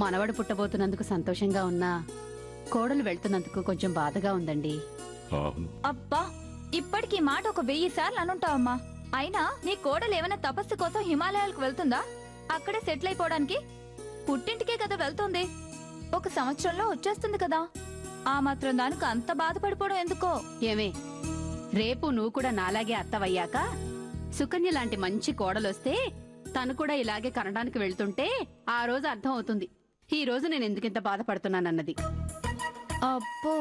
మనవడు పుట్టబోతున్నందుకు సంతోషంగా ఉన్నా కోడలు వెళ్తున్నందుకు కొంచెం బాధగా ఉందండి. అబ్బా, ఇప్పటికీ మాట ఒక 1000 సార్లు అనుంటావమ్మా. అయినా నీ కోడలు ఏమైనా తపస్సు కోసం హిమాలయాలకు వెళ్తుందా? అక్కడే సెటిల్ అయిపోవడానికి? పుట్టింటికే కదా వెళ్తుంది. 1 సంవత్సరంలో వచ్చేస్తుంది కదా. ఆ మాత్రం దానికి అంత బాధపడిపోవడం ఎందుకో? ఏమే, రేపు నువ్వు కూడా నాలాగే అత్తవయ్యాక సుకన్య లాంటి మంచి కోడలొస్తే తను కూడా ఇలాగే కనడానికి వెళ్తుంటే ఆ రోజు అర్థం అవుతుంది ఈ రోజు నేను ఎందుకింత బాధపడుతున్నానన్నది. అబ్బో,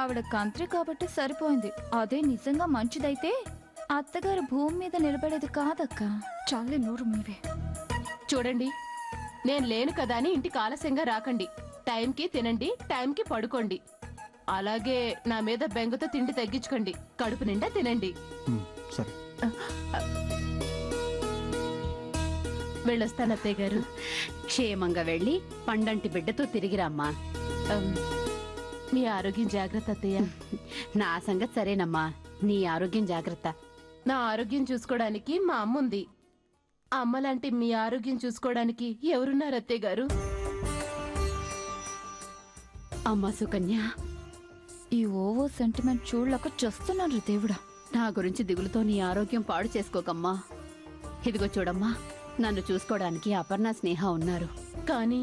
ఆవిడ కంత్రి కాబట్టి సరిపోయింది. అదే నిజంగా మంచిదైతే అత్తగారు భూమి మీద నిలబడేది కాదక్క. చాలే నోరు మీవే. చూడండి, నేను లేను కదా అని ఇంటికి ఆలస్యంగా రాకండి. టైంకి తినండి, టైంకి పడుకోండి. అలాగే నా మీద బెంగతో తిండి తగ్గించుకోండి. కడుపు నిండా తినండి. సరే, వెళ్ళొస్తాను అత్తయ్య గారు. క్షేమంగా వెళ్ళి పండంటి బిడ్డతో తిరిగిరామ్మా. మీ ఆరోగ్యం జాగ్రత్త అత్తయ్య. నా సంగతి సరేనమ్మా, నీ ఆరోగ్యం జాగ్రత్త. నా ఆరోగ్యం చూసుకోవడానికి మా అమ్మ ఉంది. అమ్మ లాంటి మీ ఆరోగ్యం చూసుకోవడానికి ఎవరున్నారు అత్తయ్య గారు? అమ్మా సుకన్య, ఈ ఓవో సెంటిమెంట్ చూడలేక చూస్తున్నాను దేవుడా. నా గురించి దిగులుతో నీ ఆరోగ్యం పాడు చేసుకోకమ్మా. ఇదిగో చూడమ్మా, నన్ను చూసుకోవడానికి అపర్ణ, స్నేహ ఉన్నారు. కానీ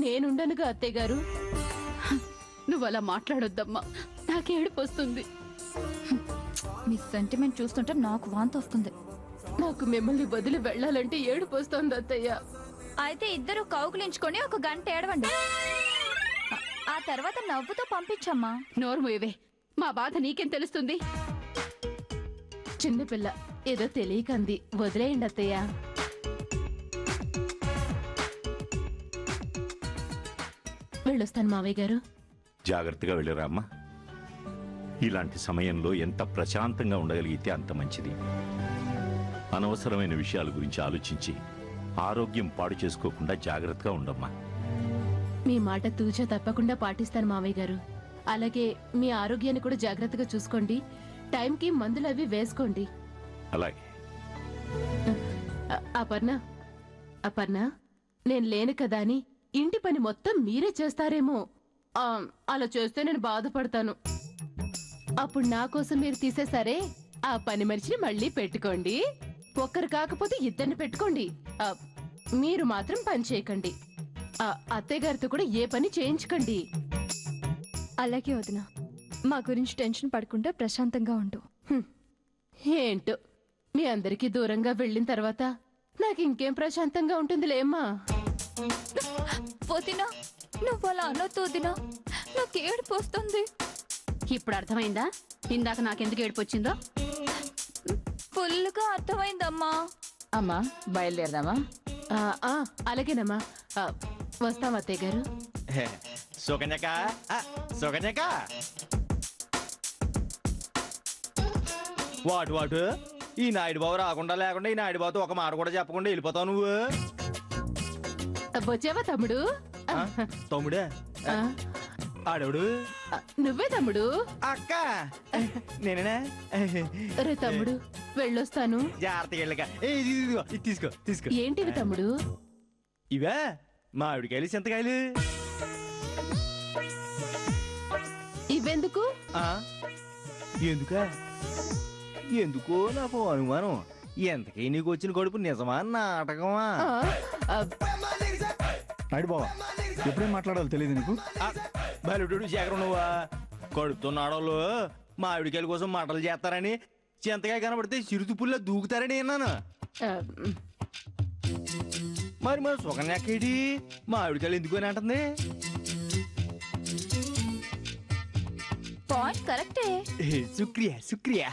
నేనుండనుగా అత్తయ్య గారు. నువ్వలా మాట్లాడొద్దమ్మా, నాకేడుపు వస్తుంది. మీ సెంటిమెంట్ చూస్తుంటే నాకు వాంతి వస్తుంది. నాకు మిమ్మల్ని వదిలి వెళ్ళాలంటే ఏడుపు వస్తోంది అత్తయ్య. అయితే ఇద్దరు కౌగులించుకొని 1 గంట ఏడవండి. ఆ తర్వాత నవ్వుతో పంపించమ్మా. నోరు మూయవే, మా బాధ నీకేం తెలుస్తుంది? చిన్నపిల్ల ఏదో తెలియకంది, వదిలేయండి అత్తయ్య. వెళ్ళొస్తాను మావయ్య గారు. జాగ్రత్తగా వెళ్ళిరా అమ్మా. ఇలాంటి సమయంలో ఎంత ప్రశాంతంగా ఉండగలిగితే అంత మంచిది. అనవసరమైన విషయాల గురించి ఆలోచించి ఆరోగ్యం పాడు చేసుకోకుండా జాగ్రత్తగా ఉండమ్మా. మీ మాట తూచా తప్పకుండా పాటిస్తాను మావయ్య గారు. అలాగే మీ ఆరోగ్యాన్ని కూడా జాగ్రత్తగా చూసుకోండి. టైంకి మందులు అవి వేసుకోండి. అలాగే. అపర్ణ, అపర్ణ, నేను లేను కదా అని ఇంటి పని మొత్తం మీరే చేస్తారేమో. అలా చేస్తే నేను బాధపడతాను. అప్పుడు నా కోసం మీరు తీసేసరే, ఆ పని మనిషిని మళ్ళీ పెట్టుకోండి. ఒక్కరు కాకపోతే ఇద్దరిని పెట్టుకోండి. మీరు మాత్రం పని చేయకండి. అత్తయ్య గారితో కూడా ఏ పని చేయించకండి. అలాగే వదిన, మా గురించి టెన్షన్ పడకుండా ప్రశాంతంగా ఉండు. ఏంటో, మీ అందరికీ దూరంగా వెళ్ళిన తర్వాత నాకు ఇంకేం ప్రశాంతంగా ఉంటుందిలేమ్మా. వదినా, నువ్వు అలా అనొద్దు వదినా, నాకు ఏడుపు వస్తుంది. ఇప్పుడు అర్థమైందా ఇందాక నాకెందుకు ఏడుపు వచ్చిందో? ఫుల్గా అర్థమైందమ్మా. అమ్మా, బయలుదేరదామా? అలాగేనమ్మా, వస్తాం అత్తయ్య గారు. సుకన్యక, సుకన్యక. వాటు ఈ నాయుడు బాబు రాకుండా లేకుండా ఈ నాయుడు బాబుతో ఒక మాట కూడా చెప్పకుండా వెళ్ళిపోతావు నువ్వు. వచ్చావా తమ్ముడు? తమ్ముడే? ఆడవుడు నువ్వే తమ్ముడు. అక్క నేనేనా? రే తమ్ముడు, వెళ్ళొస్తాను. జాగ్రత్తగా వెళ్ళక. తీసుకో తీసుకో. ఏంటివి తమ్ముడు? ఇవే మామిడికాయలు, చింతకాయలు. ఇవెందుకు? ఎందుకా? ఎందుకో నాకు అనుమానం. ఎంతకీ నీకు వచ్చిన కడుపు నిజమా నాటకమా? నాయుడు బావా, ఎప్పుడేం మాట్లాడాలో తెలియదు నీకు? బలుడు శేఖరం, నువ్వా? కడుపుతో నాడోళ్ళు మామిడికాయల కోసం మంటలు చేస్తారని, చింతకాయ కనబడితే చిరుతుపుల్లో దూకుతారని విన్నాను. మరి సుకన్యకేడి మామిడికాయలు ఎందుకు అని అంటుంది? పాయింట్ కరెక్టే. శుక్రియా శుక్రియా.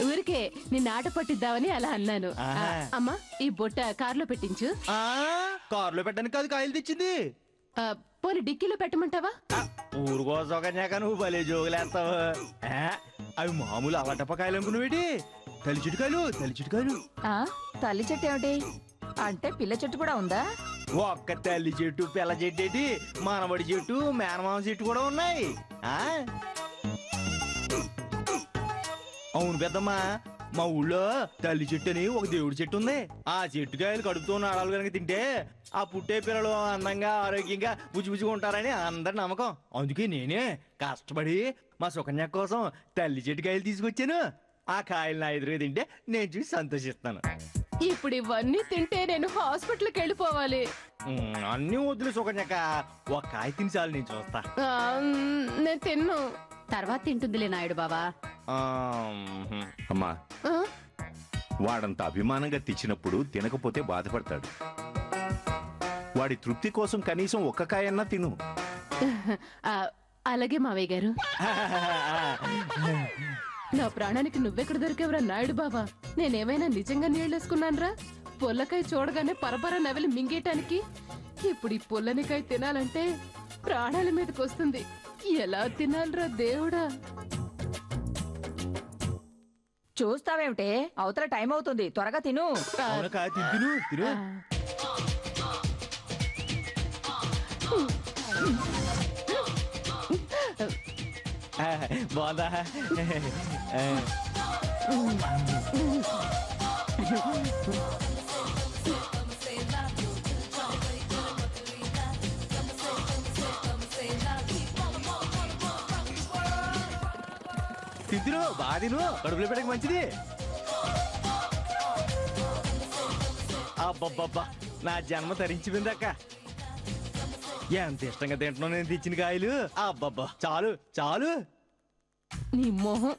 ఊరికే నిన్ను ఆట పట్టిద్దామని అలా అన్నాను. అమ్మా, ఈ బొట్ట కారులో పెట్టించు. కారులో పెట్టడానికి కాదు, కాయలు తెచ్చింది. పోనీ డిక్కీలో పెట్టమంటావా? ఊరుకోసోకన్యాక నువ్వు భలే జోగులేస్తావు. అవి మామూలు అవటపకాయలు అనుకున్నావేటి? తల్లి చిటుకాయలు, తల్లి చిటుకాయలు. తల్లి చెట్టు ఏమిటి అంటే పిల్ల చెట్టు కూడా ఉందా? ఒక్క తల్లి చెట్టు, పిల్ల చెట్టు ఏంటి, మానవడి చెట్టు, మేనమామ చెట్టు కూడా ఉన్నాయి. అవును పెద్దమ్మా, మా ఊళ్ళో తల్లి చెట్టు అని ఒక దేవుడి చెట్టు ఉంది. ఆ చెట్టు కాయలు కడుపుతో ఉన్న ఆడవాళ్ళు కనుక తింటే ఆ పుట్టే పిల్లలు అందంగా ఆరోగ్యంగా బుజ్జిబుజ్జిగా ఉంటారని అందరి నమ్మకం. అందుకే నేనే కష్టపడి మా సుకన్య కోసం తల్లి చెట్టు కాయలు తీసుకొచ్చాను. ఆ కాయలు నా ఎదురుగా తింటే నేను చూసి సంతోషిస్తాను. ఇప్పుడు ఇవన్నీ తింటే నేను హాస్పిటల్కి వెళ్ళిపోవాలి. అన్నీ వద్దులు సుకన్యక, ఒక కాయ తిని చాలు, నేను చూస్తా. నేను తిన్ను. తర్వాత తింటుందిలే నాయుడు బావా. అమ్మా, వాడంత అభిమానంగా తెచ్చినప్పుడు తినకపోతే బాధపడతాడు. వాడి తృప్తి కోసం కనీసం ఒక్క కాయన్నా తిను. అలాగే మావయ్య గారు. నా ప్రాణానికి నువ్వెక్కడ దొరికేవరా నాయుడు బావా? నేనేమైనా నిజంగా నీళ్ళేసుకున్నానరా? పొల్లకాయ చూడగానే పరపర నవలి మింగేయటానికి. ఇప్పుడు ఈ పొల్లనికాయ తినాలంటే ప్రాణాల మీదకి వస్తుంది. ఎలా తినాలరా దేవుడా? చూస్తావేమిటే, అవతల టైం అవుతుంది, త్వరగా తిను. కాయ తిను తిను. బాగుందా? తిను, బాగా తిను, కడుపులో పెట్టక మంచిది. అబ్బబ్బబ్బా, నా జన్మ తరించిపోయిందక్క. ఎంత ఇష్టంగా తింటున్నావు నేను తెచ్చిన కాయలు. అబ్బబ్బా, చాలు చాలు. నీ మొహం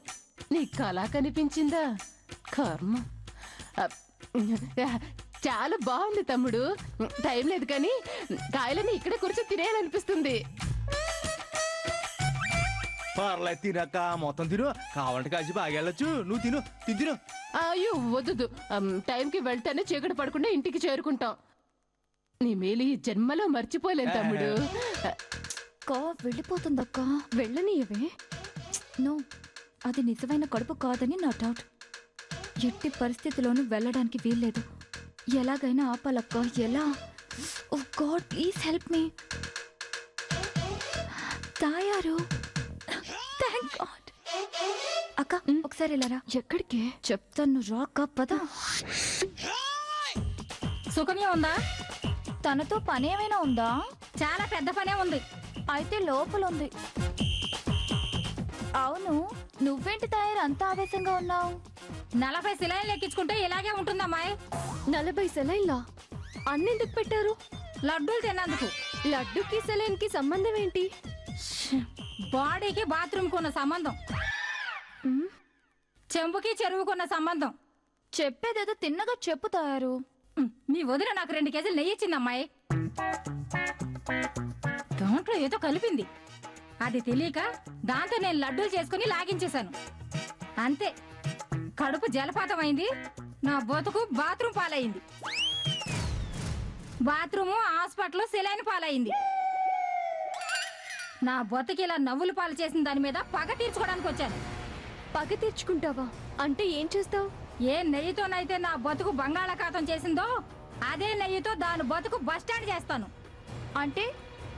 నీ కళ కనిపించిందా? కర్మ. చాలా బాగుంది తమ్ముడు. టైం లేదు కానీ కాయలని ఇక్కడే కూర్చొని తినేయాలనిపిస్తుంది. పర్లేదు తినక్క, మొత్తం తిను. కావాలంటే కాసి బాగా వెళ్ళొచ్చు. నువ్వు తిను తిను. అయ్యో వద్దు, టైంకి వెళ్తేనే చీకటి పడకుండా ఇంటికి చేరుకుంటాం. నీ మేలు ఈ జన్మలో మర్చిపోలేను తమ్ముడు. వెళ్ళిపోతుందక్క. వెళ్ళనియవే. నో, అది నిజమైన కడుపు కాదని నా డౌట్. ఎట్టి పరిస్థితిలోనూ వెళ్ళడానికి వీల్లేదు. ఎలాగైనా ఆపాలక్క. ఎలా? ఓ గాడ్, ప్లీజ్ హెల్ప్ మీ. తాయారు, థ్యాంక్ గాడ్. అక్క ఒకసారి వెళ్ళరా. ఎక్కడికే? చెప్తాను రాక పద. సుకన్య ఉందా? తనతో పని ఏమైనా ఉందా? చాలా పెద్ద పనే ఉంది. అయితే లోపల ఉంది. అవును, నువ్వేంటి తయారు అంత ఆవేశంగా ఉన్నావు? 40 సిలైన్లు ఎక్కించుకుంటే ఇలాగే ఉంటుందమ్మాయి. 40 సెలైన్లా? అన్నెందుకు పెట్టారు? లడ్డూలు తిన్నందుకు. లడ్డుకి సెలైన్ కి సంబంధం ఏంటి? బాడీకి బాత్రూమ్ కున్న సంబంధం, చెంబుకి చెరువుకున్న సంబంధం. చెప్పేదేదో తిన్నగా చెప్పు తయారు. మీ వదిన నాకు 2 కేజీలు నెయ్యి ఇచ్చిందమ్మాయి. దాంట్లో ఏదో కలిపింది. అది తెలియక దాంతో నేను లడ్డూలు చేసుకుని లాగించేశాను. అంతే, కడుపు జలపాతం అయింది. నా బతుకు బాత్రూమ్ పాలయింది. బాత్రూము హాస్పిటల్ సెలైన్ పాలయింది. నా బతుకి ఇలా నవ్వులు పాలు చేసిన దాని మీద పగ తీర్చుకోవడానికి వచ్చాను. పగ తీర్చుకుంటావా? అంటే ఏం చేస్తావు? ఏ నెయ్యితోనైతే నా బతుకు బంగాళాఖాతం చేసిందో అదే నెయ్యితో దాని బతుకు బస్టాండ్ చేస్తాను. అంటే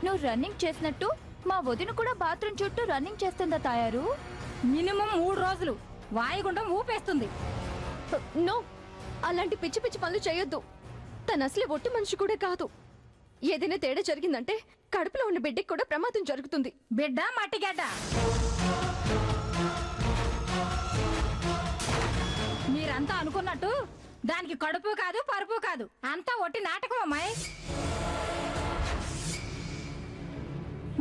నువ్వు రన్నింగ్ చేసినట్టు మా వదిన కూడా బాత్రూమ్ చుట్టూ రన్నింగ్ చేస్తుందా తయారు? మినిమం 3 రోజులు వాయుగుండం ఊపేస్తుంది. నో, అలాంటి పిచ్చి పిచ్చి పనులు చేయొద్దు. తను అసలే ఒట్టి మనిషి కూడా కాదు. ఏదైనా తేడా జరిగిందంటే కడుపులో ఉన్న బిడ్డకి కూడా ప్రమాదం జరుగుతుంది. బిడ్డ మట్టిగడ్డ. మీరంతా అనుకున్నట్టు దానికి కడుపు కాదు, పరుపు కాదు, అంతా ఒట్టి నాటకం అమ్మాయి.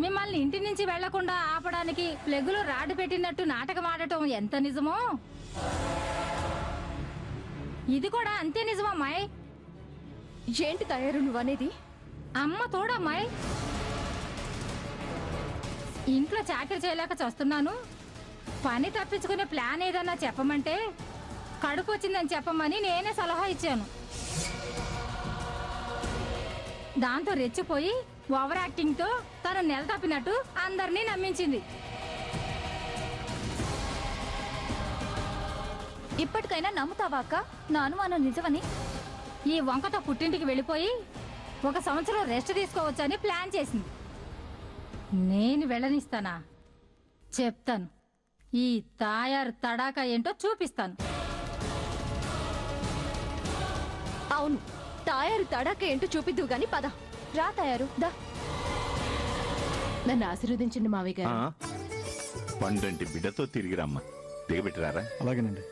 మిమ్మల్ని ఇంటి నుంచి వెళ్లకుండా ఆపడానికి ప్లెగ్గులో రాడ్ పెట్టినట్టు నాటకం ఆడటం ఎంత నిజమో ఇది కూడా అంతే నిజమమ్మాయి. ఏంటి తయారు నువ్వనేది? అమ్మ తోడమ్మాయి. ఇంట్లో చాకరీ చేయలేక చస్తున్నాను. పని తప్పించుకునే ప్లాన్ ఏదన్నా చెప్పమంటే కడుపు వచ్చిందని చెప్పమని నేనే సలహా ఇచ్చాను. దాంతో రెచ్చిపోయి ఓవర్ యాక్టింగ్ తో తను నెల తప్పినట్టు అందరినీ నమ్మించింది. ఇప్పటికైనా నమ్ముతావా అక్క నా అనుమానం నిజమని? ఈ వంకతో పుట్టింటికి వెళ్ళిపోయి 1 సంవత్సరం రెస్ట్ తీసుకోవచ్చని ప్లాన్ చేసింది. నేను వెళ్ళనిస్తానా? చెప్తాను. ఈ తాయారు తడాకా ఏంటో చూపిస్తాను. అవును, తాయారు తడాక ఏంటో చూపిద్దు గాని పద. రా తయారు దా. నన్ను ఆశీర్వదించండి మావయ్య ఆ, గారు. పండంటి బిడ్డతో తిరిగి రమ్మా. దిగబెట్టిరారా? అలాగేనండి.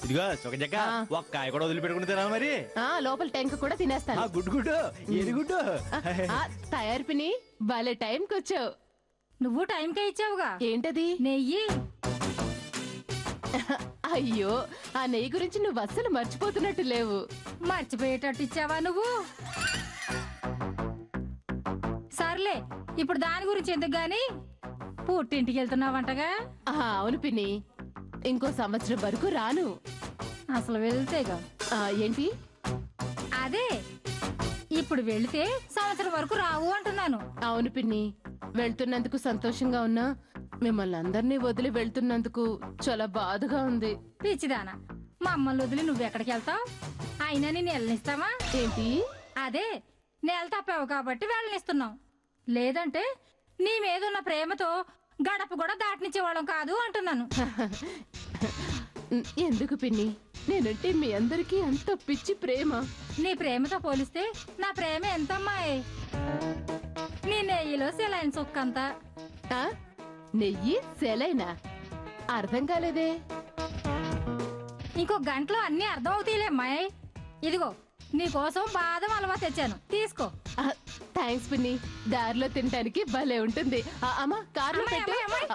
ఇదిగో సుఖజక్క ఒక్క కాయ కూడా వదిలిపెట్టుకుని తినాలి మరి. లోపల టెంక కూడా తినేస్తాను. గుడ్డు గుడ్డు ఏది గుడ్డు. తయారు పిని భలే టైంకి వచ్చావు. నువ్వు టైంకే ఇచ్చావుగా. ఏంటది? నెయ్యి. అయ్యో, ఆ నెయ్యి గురించి నువ్వు అస్సలు మర్చిపోతున్నట్టు లేవు. మర్చిపోయేటట్టు ఇచ్చావా నువ్వు? సర్లే, ఇప్పుడు దాని గురించి ఎందుకు గాని పుట్టింటికి వెళ్తున్నావంటగా. అవును పిన్ని, ఇంకో సంవత్సరం వరకు రాను. అసలు వెళ్తేగా. ఏంటి? అదే, ఇప్పుడు వెళితే సంవత్సరం వరకు రావు అంటున్నాను. అవును పిన్ని, వెళ్తున్నందుకు సంతోషంగా ఉన్నా మిమ్మల్ని అందరినీ వదిలి వెళ్తున్నందుకు చాలా బాధగా ఉంది. పిచ్చిదానా, మమ్మల్ని వదిలి నువ్వెక్కడికి వెళ్తావు? అయినా నేను వెళ్ళనిస్తావా ఏంటి? అదే, నెల తప్పావు కాబట్టి వెళ్ళనిస్తున్నావు. లేదంటే నీ మీదున్న ప్రేమతో గడప కూడా దాటనిచ్చేవాళ్ళం కాదు అంటున్నాను. ఎందుకు పిన్ని, నేనంటే మీ అందరికీ అంత పిచ్చి ప్రేమ. నీ ప్రేమతో పోలిస్తే నా ప్రేమ ఎంతమ్మాయి? నీ నెయ్యిలో సెలైన్ సుక్కంతా. నెయ్యి సెలైనా? అర్థం కాలేదే. ఇంకో గంటలో అన్ని అర్థం అవుతాయిలే అమ్మాయి. ఇదిగో నీకోసం బాదం హల్వా తెచ్చాను, తీసుకో. థ్యాంక్స్ పిన్ని, దారిలో తినడానికి భలే ఉంటుంది. అమ్మా, కార్లో అమ్మాయి, పెట్టు. అమ్మాయి,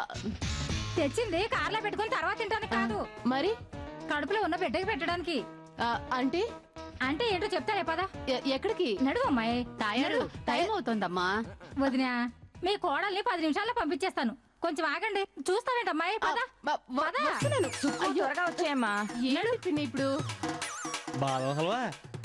తెచ్చింది కార్లో పెట్టుకుని తర్వాత తింటానికి కాదు, మరి కడుపులో ఉన్న బిడ్డకి పెట్టడానికి. అంటే అంటే ఏంటో చెప్తాలే పద. ఎక్కడికి? నడువు అమ్మాయి. తాయారు, టైం అవుతోందమ్మా. వదినా, మీ కోడల్ని 10 నిమిషాల్లో పంపించేస్తాను, కొంచెం ఆగండి. చూస్తావేంటమ్మాయి? పద పద. త్వరగా వచ్చాయమ్మా. ఏంటి పిన్ని ఇప్పుడు? బాదం హల్వా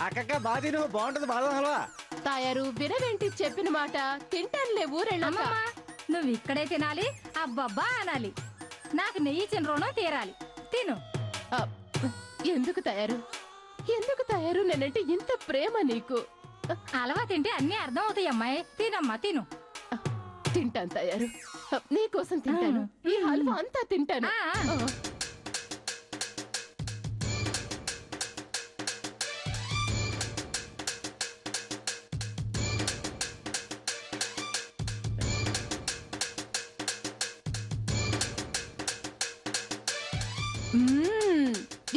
అక్కక్క బాగా తిను, బాగుంటది బాదం హల్వా. తాయారు, వినవేంటి చెప్పిన మాట? తింటానులే ఊరెళ్ళమ్మా. అమ్మమ్మా, నువ్వు ఇక్కడే తినాలి, అబ్బబ్బా అనాలి. నాకు నెయ్యి ఇచ్చిన రుణం తీరాలి. తిను. ఎందుకు తయారు? ఎందుకు తయారు? నేనంటే ఇంత ప్రేమ నీకు. హల్వా తింటే అన్ని అర్థం అవుతాయి అమ్మాయి. తినమ్మా, తిను. తింటాను తయారు, నీకోసం తింటాను. ఈ హల్వా అంతా తింటాను.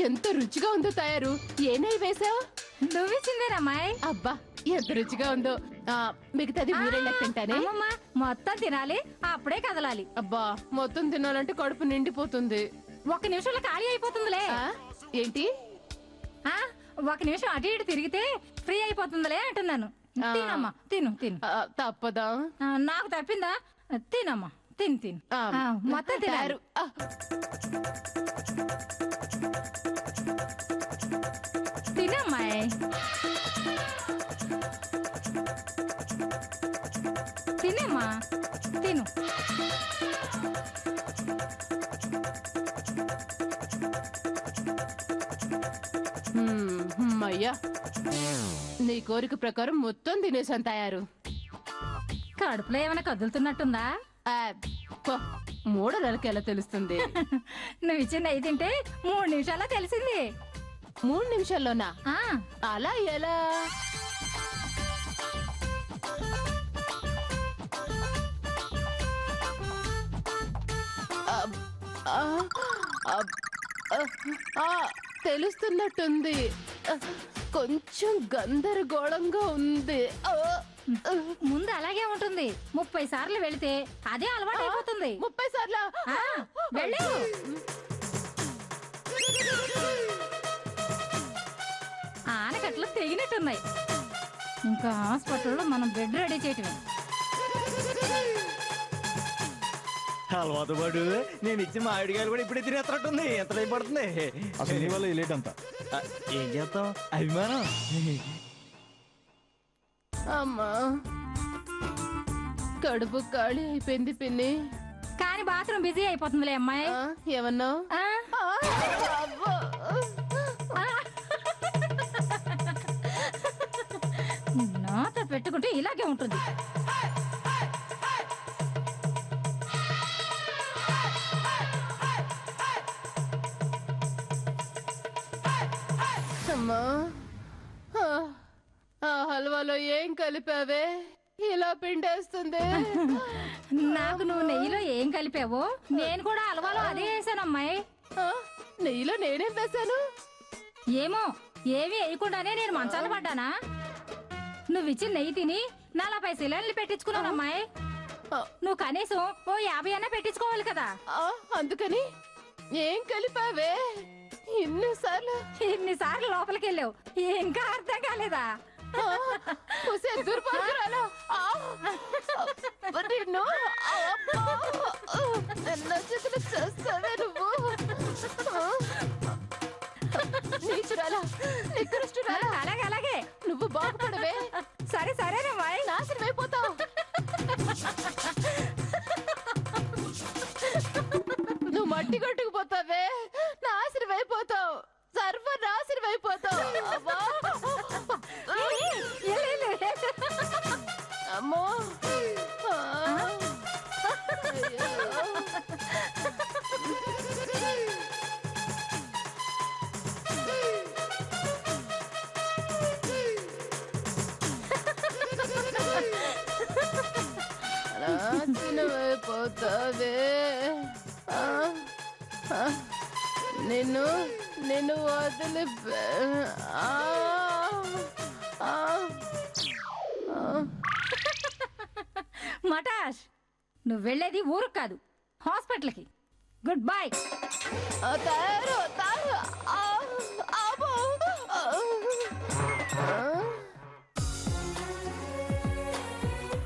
ఎంత రుచిగా ఉందో తయారు. ఏ నెయ్యి వేసావు? నువ్విచ్చిందేనమ్మాయి. అబ్బా, ఎంత రుచిగా ఉందో. మిగతాది ఊరెళ్ళకి తింటానే. అమ్మమ్మా, మొత్తం తినాలి, అప్పుడే కదలాలి. అబ్బా, మొత్తం తినాలంటే కడుపు నిండిపోతుంది. 1 నిమిషంలో ఖాళీ అయిపోతుందిలే. ఏంటి? 1 నిమిషం అటు ఇటు తిరిగితే ఫ్రీ అయిపోతుందిలే అంటున్నాను. తినమ్మా, తిను తిను. తప్పదా? నాకు తప్పిందా? తినమ్మా, తిను తిను. మొత్తం తినారు. తినమ్మాయి. తినమ్మా, తిను. అయ్యా, నీ కోరిక ప్రకారం మొత్తం తినేసాను తయారు. కడుపులో ఏమైనా కదులుతున్నట్టుందా? 3 నెలలకి ఎలా తెలుస్తుంది? నువ్వు ఇచ్చిన నెయ్యి తింటే 3 నిమిషాల్లో తెలిసింది. 3 నిమిషాల్లోనా? అలా ఎలా? తెలుస్తున్నట్టుంది, కొంచెం గందరగోళంగా ఉంది. ముందు అలాగే ఉంటుంది. 30 సార్లు వెళితే అదే అలవాటు అయిపోతుంది. 30 సార్లు వెళ్ళు. ఆనకట్లు తెగినట్టున్నాయి. ఇంకా హాస్పిటల్లో మనం బెడ్ రెడీ చేయటమే. హల్వాతో పాటు నేను ఇచ్చిన మామిడికాయలు కూడా ఇప్పుడే తినేస్తున్నట్టుంది. ఎంత టైం పడుతుంది? అసలు నీ వల్ల లేట్ అంతా. ఏం చేస్తాం, అభిమానం. అమ్మా, కడుపు ఖాళీ అయిపోయింది పిన్ని. కానీ బాత్రూమ్ బిజీ అయిపోతుందిలే అమ్మాయి. ఏమన్నావు? నాతో పెట్టుకుంటే ఇలాగే ఉంటుంది. అమ్మా ఆ, ఆ హల్వాలో ఏం కలిపావే ఇలా పిండేస్తుంది? నాకు నువ్వు నెయ్యిలో ఏం కలిపావో నేను కూడా హల్వాలో అదే వేసాను అమ్మాయి. ఆ, నెయ్యిలో నేనేం వేశాను? ఏమో ఏమీ వేయకుండానే నేను మంచాలు పడ్డానా? నువ్వు ఇచ్చిన నెయ్యి తిని 40 సిలిండర్లు పెట్టించుకున్నావు అమ్మాయి. నువ్వు కనీసం ఓ 50 అన్నా పెట్టించుకోవాలి కదా. ఆ, అందుకని ఏం కలిపావే ఇన్నిసార్లు? ఇన్నిసార్లు లోపలికి వెళ్ళావు ఇంకా అర్థం కాలేదా? దుర్భాగ్యురాలా! నిన్ను నా చేతులు చేస్తావే నువ్వు! నీచురాలా, నికృష్టురాలా! అలాగే అలాగే నువ్వు బాగుపడవే. సరే సరేనమ్మాయి. నాశనం అయిపోతావు. నువ్వు మట్టి కొట్టుకుపోతావే, నాశనం అయిపోతావు, సర్వనాశనం అయిపోతావు. అమ్మో! నాశనమైపోతావే. నిన్ను నిన్ను వదిలి మటాష్, నువ్వు వెళ్ళేది ఊరుకు కాదు, హాస్పిటల్కి. Good bye.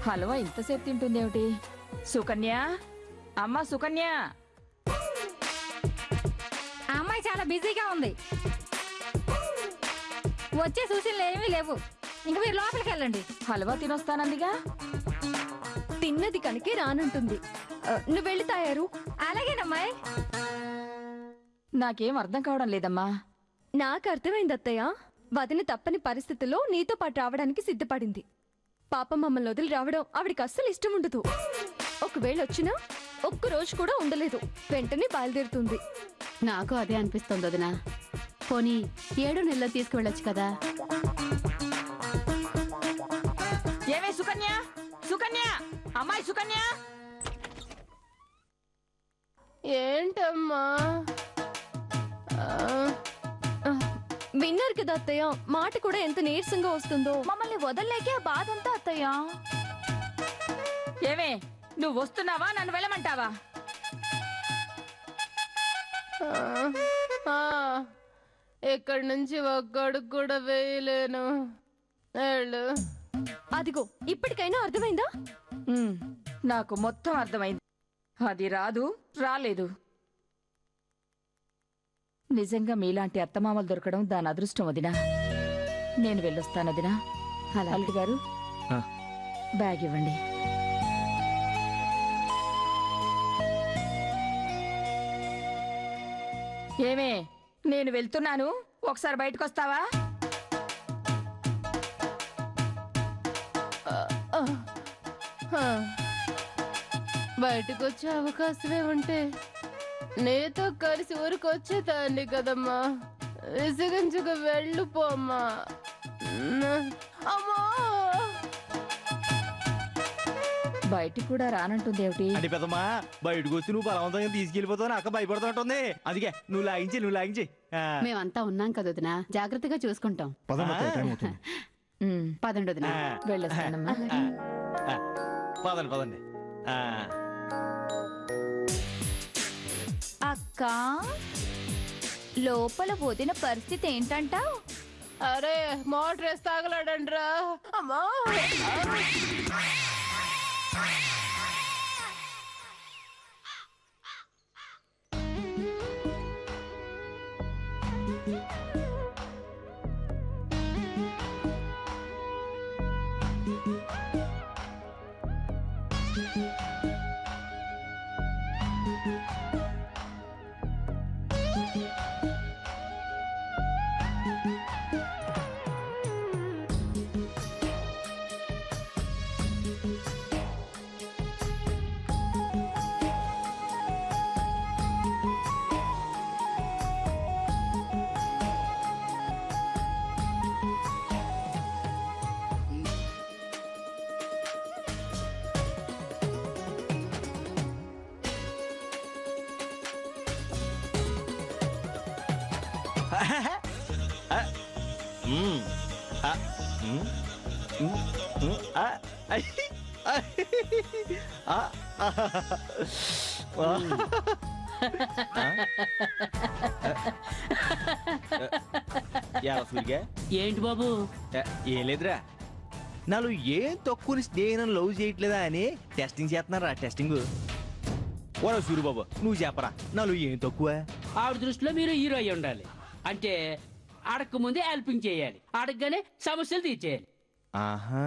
హల్వా ఇంతసేపు తింటుందేమిటి? సుకన్య, అమ్మా సుకన్య. ఆ అమ్మాయి చాలా బిజీగా ఉంది, వచ్చే సూచనలు ఏమీ లేవు. ఇంక మీరు లోపలికి వెళ్ళండి. హల్వా తినొస్తానందిగా. తిన్నది కనుకే రానంటుంది. నువ్వు వెళ్ళి తయారు. అలాగేనమ్మాయి. నాకేం అర్థం కావడం లేదమ్మా. నాకు అర్థమైంది అత్తయ్య. వదిన తప్పని పరిస్థితుల్లో నీతో పాటు రావడానికి సిద్ధపడింది. పాప మమ్మల్ని వదిలి రావడం ఆవిడికి అస్సలు ఇష్టం ఉండదు. ఒకవేళ వచ్చినా ఒక్క రోజు కూడా ఉండలేదు, వెంటనే బయలుదేరుతుంది. నాకు అదే అనిపిస్తోంది వదినా. పోనీ 7 నెలల్లో తీసుకువెళ్ళొచ్చు కదా. ఏమే సుకన్య, సుకన్య, అమ్మాయి సుకన్య. ఏంటమ్మా? విన్నారు కదా అత్తయ్య, మాట కూడా ఎంత నీరసంగా వస్తుందో. మమ్మల్ని వదలలేకే ఆ బాధ అంతా అత్తయ్య. ఏమే, నువ్వు వస్తున్నావా, నన్ను వెళ్ళమంటావా? ఇక్కడి నుంచి ఒక్కడికి కూడా వేయలేను. అదిగో ఇప్పటికైనా అర్థమైందా? నాకు మొత్తం అర్థమైంది. అది రాదు, రాలేదు. నిజంగా మీలాంటి అత్తమామలు దొరకడం దాని అదృష్టం వదినా. నేను వెళ్ళొస్తాను వదినా. అల్లుడు గారు, బ్యాగ్ ఇవ్వండి. ఏమే, నేను వెళ్తున్నాను, ఒకసారి బయటకు వస్తావా? బయటకు వచ్చే అవకాశమే ఉంటే నీతో కలిసి ఊరికి వచ్చేదాన్ని కదమ్మా. విసిగించుకు వెళ్ళిపోమ్మా. అమ్మా! బయటికి కూడా రానంటుందేమిటి? అంటే పెద్దమ్మా, బయటకు వచ్చి నువ్వు బలవంతంగా తీసుకెళ్లిపోతావు అక్క భయపడుతూ ఉంటుంది. అందుకే నువ్వు లాగించి. మేమంతా ఉన్నాం కదా వదినా, జాగ్రత్తగా చూసుకుంటాం. పదండి వదినా. వెళ్ళొస్తానమ్మా. పదండి. అక్క, లోపల వదిన పరిస్థితి ఏంటంటావు? అరే, మోటార్ వేసి తాగలాడండ్రా. అమ్మా! ఏంటి బాబు? ఏం లేదురా, నాలో ఏం తక్కువ స్నేహం లవ్ చేయట్లేదా అని టెస్టింగ్ చేస్తున్నారా? టెస్టింగ్ ఓరా సూరిబాబు, నువ్వు చెప్పరా నాలో ఏం తక్కువ? ఆవిడ దృష్టిలో మీరు హీరో అయి ఉండాలి. అంటే అడగక ముందే హెల్పింగ్ చేయాలి, అడగగానే సమస్యలు తీర్చేయాలి. ఆహా,